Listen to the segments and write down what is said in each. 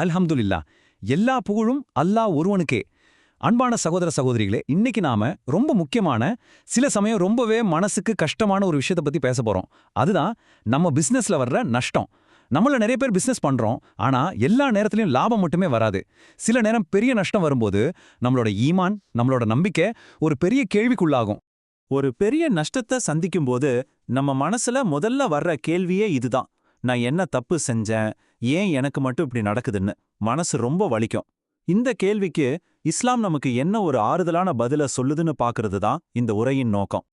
அல்ஹம்துலில்லாஹ். எல்லா புகழும் அல்லாஹ் ஒருவனுக்கே. அன்பான சகோதர சகோதரிகளே, இன்னைக்கு நாம ரொம்ப முக்கியமான, சில சமயம் ரொம்பவே மனசுக்கு கஷ்டமான ஒரு விஷயத்தை பத்தி பேச போறோம். அதுதான் நம்ம பிசினஸ்ல வர்ற நஷ்டம். நம்மள நிறைய பேர் பிசினஸ் பண்றோம், ஆனா எல்லா நேரத்திலயும் லாபம் மட்டுமே வராது. சில நேரம் பெரிய நஷ்டம் வரும்போது நம்மளோட ஈமான், நம்மளோட நம்பிக்கை ஒரு பெரிய கேள்விக்குள்ளாகும். ஒரு பெரிய நஷ்டத்தை சந்திக்கும்போது நம்ம மனசுல முதல்ல வர்ற கேள்வியே இதுதான். நான் என்ன தப்பு செஞ்சேன், ஏன் எனக்கு மட்டும் இப்படி நடக்குதுன்னு மனசு ரொம்ப வலிக்கும். இந்த கேள்விக்கு இஸ்லாம் நமக்கு என்ன ஒரு ஆறுதலான பதில சொல்லுதுன்னு பாக்குறது தான் இந்த உரையின் நோக்கம்.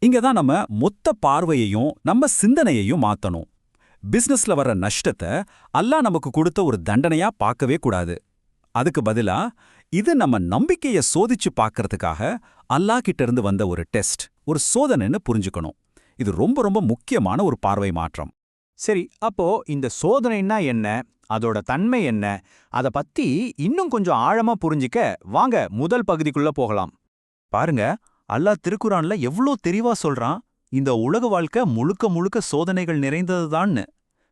இங்க தான் நம்ம மொத்த பார்வையையும் நம்ம சிந்தனையையும் மாத்தணும். பிசினஸ்ல வர்ற நஷ்டத்தை அல்லாஹ் நமக்கு கொடுத்த ஒரு தண்டனையா பார்க்கவே கூடாது. அதுக்கு பதிலா இது நம்ம நம்பிக்கைய சோதிச்சு பார்க்கறதுக்காக அல்லாஹ் கிட்ட இருந்து வந்த ஒரு டெஸ்ட், ஒரு சோதனைன்னு புரிஞ்சுக்கணும். இது ரொம்ப ரொம்ப முக்கியமான ஒரு பார்வை மாற்றம். சரி, அப்போ இந்த சோதனைன்னா என்ன, அதோட தன்மை என்ன, அத பத்தி இன்னும் கொஞ்சம் ஆழமா புரிஞ்சிக்க வாங்க முதல் பகுதிக்குள்ள போகலாம். பாருங்க, அல்லாஹ் திருக்குரான்ல எவ்ளோ தெளிவா சொல்றான். இந்த உலக வாழ்க்கை முழுக்க முழுக்க சோதனைகள் நிறைந்ததுதான்னு.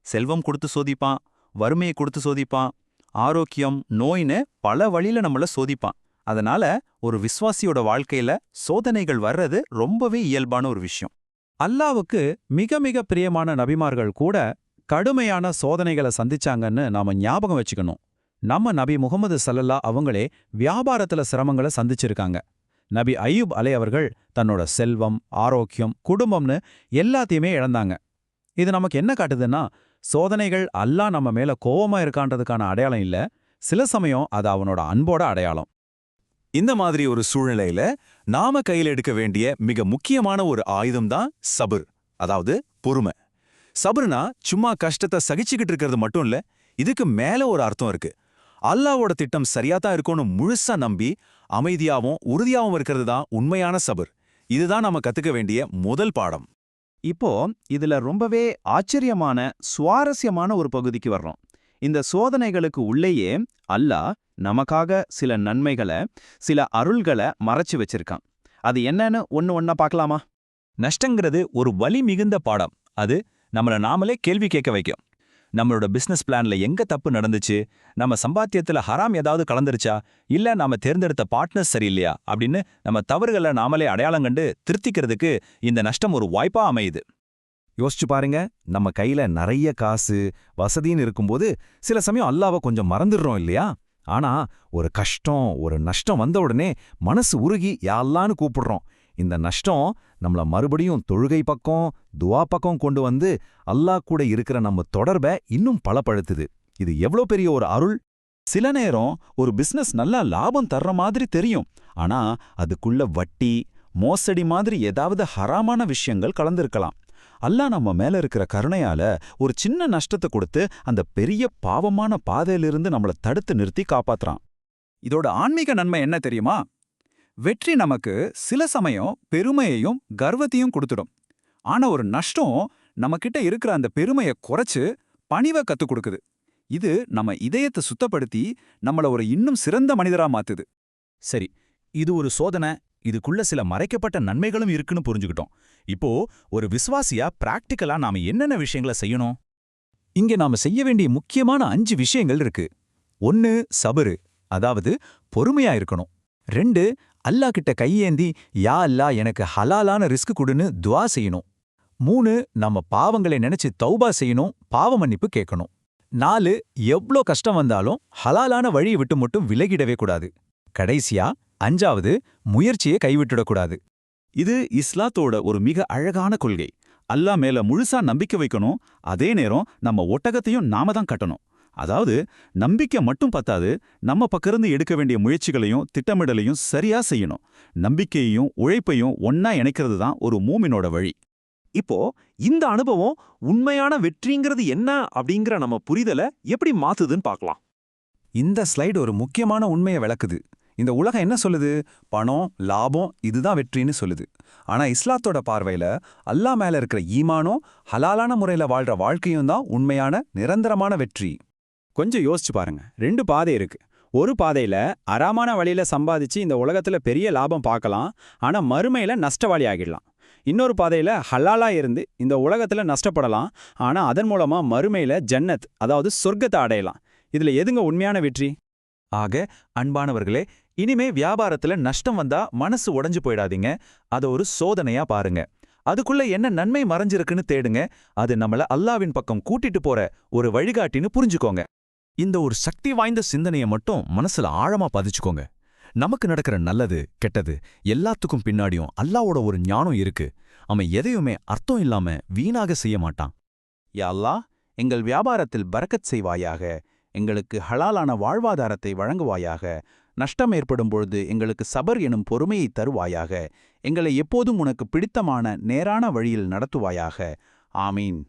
செல்வம் கொடுத்து சோதிப்பான், வறுமையை கொடுத்து சோதிப்பான், ஆரோக்கியம், நோய்னு பல வழியில நம்மள சோதிப்பான். அதனால ஒரு விசுவாசியோட வாழ்க்கையில சோதனைகள் வர்றது ரொம்பவே இயல்பான ஒரு விஷயம். அல்லாவுக்கு மிக மிக பிரியமான நபிமார்கள் கூட கடுமையான சோதனைகளை சந்திச்சாங்கன்னு நாம ஞாபகம் வச்சுக்கணும். நம்ம நபி முகமது ஸல்லல்லாஹு அவங்களே வியாபாரத்துல சிரமங்களை சந்திச்சிருக்காங்க. நபி அய்யூப் அவர்கள் தன்னோட செல்வம், ஆரோக்கியம், குடும்பம்னு எல்லாத்தையுமே இழந்தாங்க. இது நமக்கு என்ன காட்டுதுன்னா, சோதனைகள் அல்லாஹ் நம்ம மேல கோவமா இருக்கான்றதுக்கான அடையாளம் இல்ல, சில சமயம் அது அவனோட அன்போட அடையாளம். இந்த மாதிரி ஒரு சூழ்நிலையில நாம கையில் எடுக்க வேண்டிய மிக முக்கியமான ஒரு ஆயுதம் தான் சபர், அதாவது பொறுமை. சபர்னா சும்மா கஷ்டத்தை சகிச்சுக்கிட்டு இருக்கிறது மட்டும் இல்ல, இதுக்கு மேல ஒரு அர்த்தம் இருக்கு. அல்லாவோட திட்டம் சரியாதான் இருக்கும்னு முழுசா நம்பி அமைதியாவும் உறுதியாவும் இருக்கிறது தான் உண்மையான சபர். இதுதான் நாம கத்துக்க வேண்டிய முதல் பாடம். இப்போ இதுல ரொம்பவே ஆச்சரியமான, சுவாரஸ்யமான ஒரு பகுதிக்கு வர்றோம். இந்த சோதனைகளுக்கு உள்ளேயே அல்லாஹ் நமக்காக சில நன்மைகளை, சில அருள்களை மறைச்சு வச்சிருக்கான். அது என்னன்னு ஒண்ணா பார்க்கலாமா? நஷ்டங்கிறது ஒரு வலி மிகுந்த பாடம். அது நம்மள நாமளே கேள்வி கேட்க வைக்கும். நம்மளோட பிசினஸ் பிளான்ல எங்க தப்பு நடந்துச்சு, நம்ம சம்பாத்தியத்துல ஹராம் ஏதாவது கலந்துருச்சா, இல்ல நாம தேர்ந்தெடுத்த பார்ட்னர்ஸ் சரியில்லையா அப்படின்னு நம்ம தவறுகளை நாமளே அடையாளம் கண்டு திருத்திக்கிறதுக்கு இந்த நஷ்டம் ஒரு வாய்ப்பா அமையுது. யோசிச்சு பாருங்க, நம்ம கையில நிறைய காசு, வசதின்னு இருக்கும்போது சில சமயம் அல்லாஹ்வை கொஞ்சம் மறந்துடுறோம் இல்லையா? ஆனா ஒரு கஷ்டம், ஒரு நஷ்டம் வந்த உடனே மனசு உருகி யா அல்லாஹ்னு கூப்பிடுறோம். இந்த நஷ்டம் நம்மள மறுபடியும் தொழுகை பக்கம், துவா பக்கம் கொண்டு வந்து அல்லாஹ் கூட இருக்கிற நம்ம தொடர்பை இன்னும் பலப்படுத்துது. இது எவ்வளோ பெரிய ஒரு அருள்! சில நேரம் ஒரு பிசினஸ் நல்லா லாபம் தர்ற மாதிரி தெரியும், ஆனா அதுக்குள்ள வட்டி, மோசடி மாதிரி ஏதாவது ஹராமான விஷயங்கள் கலந்திருக்கலாம். அல்லாஹ் நம்ம மேல இருக்கிற கருணையால ஒரு சின்ன நஷ்டத்தை கொடுத்து அந்த பெரிய பாவமான பாதையிலிருந்து நம்மள தடுத்து நிறுத்தி காப்பாத்துறான். இதோட ஆன்மீக நன்மை என்ன தெரியுமா? வெற்றி நமக்கு சில சமயம் பெருமையையும் கர்வத்தையும் கொடுத்துடும். ஆனா ஒரு நஷ்டம் நம்மகிட்ட இருக்கிற அந்த பெருமையை குறைச்சு பணிவை கத்துக் கொடுக்குது. இது நம்ம இதயத்தை சுத்தப்படுத்தி நம்மள ஒரு இன்னும் சிறந்த மனிதரா மாத்துது. சரி, இது ஒரு சோதனை, இதுக்குள்ள சில மறைக்கப்பட்ட நன்மைகளும் இருக்குன்னு புரிஞ்சுக்கிட்டோம். இப்போ ஒரு விசுவாசியா பிராக்டிக்கலா நாம என்னென்ன விஷயங்களை செய்யணும்? இங்க நாம செய்ய வேண்டிய முக்கியமான 5 விஷயங்கள் இருக்கு. 1 சபரு, அதாவது பொறுமையா இருக்கணும். 2 அல்லாஹ் கிட்ட கையேந்தி யா அல்லாஹ் எனக்கு ஹலாலான ரிஸ்க் கொடுன்னு துவா செய்யணும். 3 நம்ம பாவங்களை நினைச்சு தௌபா செய்யணும், பாவ மன்னிப்பு கேட்கணும். 4 எவ்ளோ கஷ்டம் வந்தாலும் ஹலாலான வழியை விட்டு மட்டும் விலகிடவே கூடாது. கடைசியா 5வது முயற்சியை கைவிட்டுடக்கூடாது. இது இஸ்லாத்தோட ஒரு மிக அழகான கொள்கை. அல்லாஹ் மேல முழுசா நம்பிக்கை வைக்கணும், அதே நேரம் நம்ம ஒட்டகத்தையும் நாம தான் கட்டணும். அதாவது நம்பிக்கை மட்டும் பத்தாது, நம்ம பக்கிருந்து எடுக்க வேண்டிய முயற்சிகளையும் திட்டமிடலையும் சரியா செய்யணும். நம்பிக்கையையும் உழைப்பையும் ஒன்னா இணைக்கிறது தான் ஒரு மூமினோட வழி. இப்போ இந்த அனுபவம் உண்மையான வெற்றிங்கிறது என்ன அப்படிங்கிற நம்ம புரிதலை எப்படி மாத்துதுன்னு பார்க்கலாம். இந்த ஸ்லைடு ஒரு முக்கியமான உண்மையை விளக்குது. இந்த உலகம் என்ன சொல்லுது? பணம், லாபம், இதுதான் வெற்றின்னு சொல்லுது. ஆனா இஸ்லாத்தோட பார்வையில அல்லாஹ் மேல இருக்கிற ஈமானும் ஹலாலான முறையில வாழ்ற வாழ்க்கையும் தான் உண்மையான நிரந்தரமான வெற்றி. கொஞ்சம் யோசிச்சு பாருங்க, 2 பாதை இருக்கு. ஒரு பாதையில அறாமான வழியில சம்பாதிச்சு இந்த உலகத்துல பெரிய லாபம் பார்க்கலாம், ஆனா மறுமையில நஷ்டவாளி ஆகிடலாம். இன்னொரு பாதையில ஹலாலா இருந்து இந்த உலகத்துல நஷ்டப்படலாம், ஆனா அதன் மூலமா மறுமையில ஜன்னத், அதாவது சொர்க்கத்தை அடையலாம். இதுல எதுங்க உண்மையான வெற்றி? ஆக அன்பானவர்களே, இனிமே வியாபாரத்துல நஷ்டம் வந்தா மனசு உடைஞ்சு போயிடாதீங்க. அத ஒரு சோதனையா பாருங்க. அதுக்குள்ள என்ன நன்மை மறைஞ்சிருக்குன்னு தேடுங்க. அது நம்மள அல்லாவின் பக்கம் கூட்டிட்டு போற ஒரு வழிகாட்டின்னு புரிஞ்சுக்கோங்க. இந்த ஒரு சக்தி வாய்ந்த சிந்தனையை மட்டும் மனசுல ஆழமா பதிச்சுக்கோங்க. நமக்கு நடக்கிற நல்லது கெட்டது எல்லாத்துக்கும் பின்னாடியும் அல்லாவோட ஒரு ஞானம் இருக்கு. அவன் எதையுமே அர்த்தம் இல்லாம வீணாக செய்ய மாட்டான். யா அல்லாஹ், எங்கள் வியாபாரத்தில் பரக்கத் செய்வாயாக, எங்களுக்கு ஹலாலான வாழ்வாதாரத்தை வழங்குவாயாக, நஷ்டம் ஏற்படும் பொழுது எங்களுக்கு சபர் எனும் பொறுமையை தருவாயாக, எங்களை எப்போதும் உனக்கு பிடித்தமான நேரான வழியில் நடத்துவாயாக. ஆமீன்.